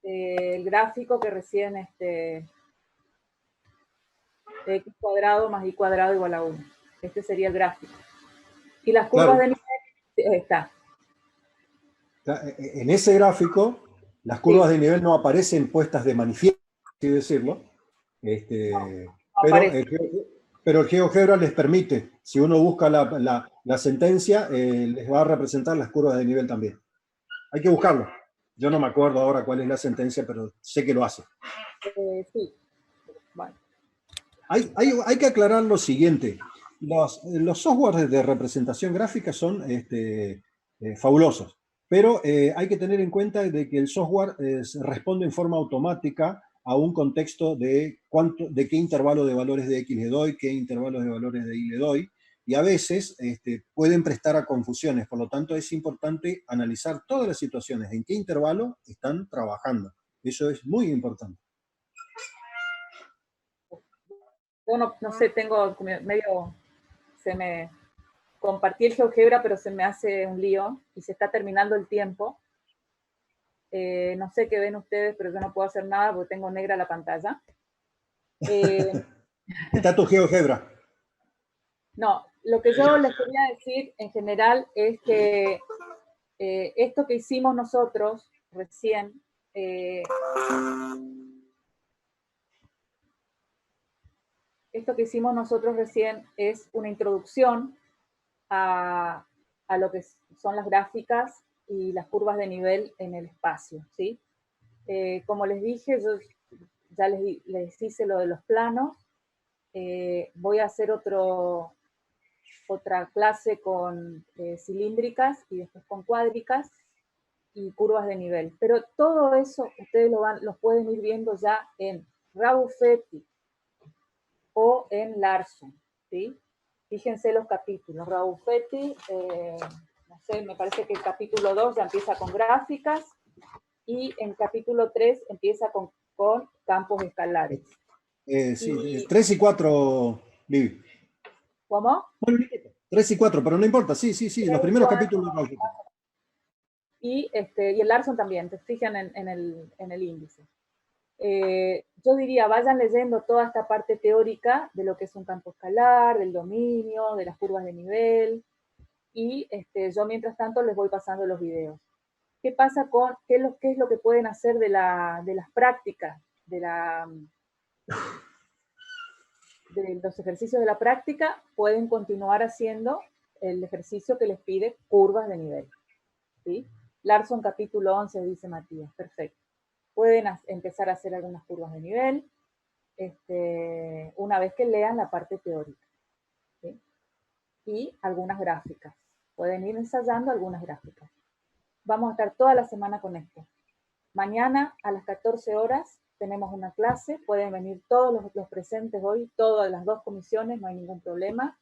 el gráfico que recién x cuadrado más y cuadrado igual a 1. Este sería el gráfico. Y las curvas de nivel está. En ese gráfico, las curvas de nivel no aparecen puestas de manifiesto, así decirlo. Pero el GeoGebra les permite, si uno busca la sentencia, les va a representar las curvas de nivel también. Hay que buscarlo. Yo no me acuerdo ahora cuál es la sentencia, pero sé que lo hace. Sí. Bueno. Hay que aclarar lo siguiente. Los softwares de representación gráfica son fabulosos, pero hay que tener en cuenta de que el software responde en forma automática a un contexto de qué intervalo de valores de X le doy, qué intervalos de valores de Y le doy, y a veces pueden prestar a confusiones. Por lo tanto, es importante analizar todas las situaciones, en qué intervalo están trabajando. Eso es muy importante. Yo no sé, tengo medio, compartí el GeoGebra, pero se me hace un lío y se está terminando el tiempo. No sé qué ven ustedes, pero yo no puedo hacer nada porque tengo negra la pantalla. Está tu GeoGebra. No, lo que yo les quería decir en general es que esto que hicimos nosotros recién, es una introducción a lo que son las gráficas y las curvas de nivel en el espacio, ¿sí? Como les dije, yo ya les hice lo de los planos, voy a hacer otra clase con cilíndricas y después con cuádricas y curvas de nivel. Pero todo eso ustedes los pueden ir viendo ya en Rabuffetti o en Larson, ¿sí? Fíjense los capítulos. Rabuffetti, no sé, me parece que el capítulo 2 ya empieza con gráficas y en capítulo 3 empieza con campos escalares. Sí, 3 y 4, Vivi. ¿Cómo? Bueno, 3 y 4, pero no importa. Sí, los primeros capítulos. Y el Larson también, te fijan en el índice. Yo diría, vayan leyendo toda esta parte teórica de lo que es un campo escalar, del dominio, de las curvas de nivel, y yo mientras tanto les voy pasando los videos. ¿Qué pasa con, qué es lo que pueden hacer de las prácticas, de los ejercicios de la práctica? Pueden continuar haciendo el ejercicio que les pide curvas de nivel, ¿sí? Larson capítulo 11, dice Matías, perfecto. Pueden empezar a hacer algunas curvas de nivel una vez que lean la parte teórica, ¿sí? Y algunas gráficas. Pueden ir ensayando algunas gráficas. Vamos a estar toda la semana con esto. Mañana a las 14 horas tenemos una clase. Pueden venir todos los presentes hoy, todas las 2 comisiones, no hay ningún problema.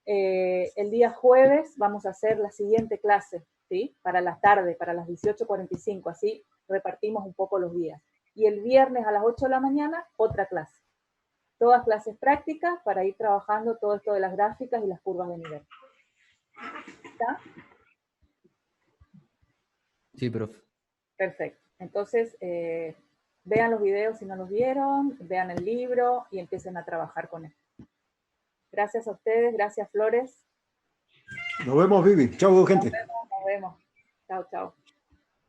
El día jueves vamos a hacer la siguiente clase, ¿sí? Para la tarde, para las 18:45, así repartimos un poco los días. Y el viernes a las 8 de la mañana, otra clase. Todas clases prácticas para ir trabajando todo esto de las gráficas y las curvas de nivel. ¿Está? Sí, profe. Perfecto. Entonces, vean los videos si no los vieron, vean el libro y empiecen a trabajar con esto. Gracias a ustedes, gracias Flores. Nos vemos, Vivi. Chau, gente. Nos vemos. Chao, chao.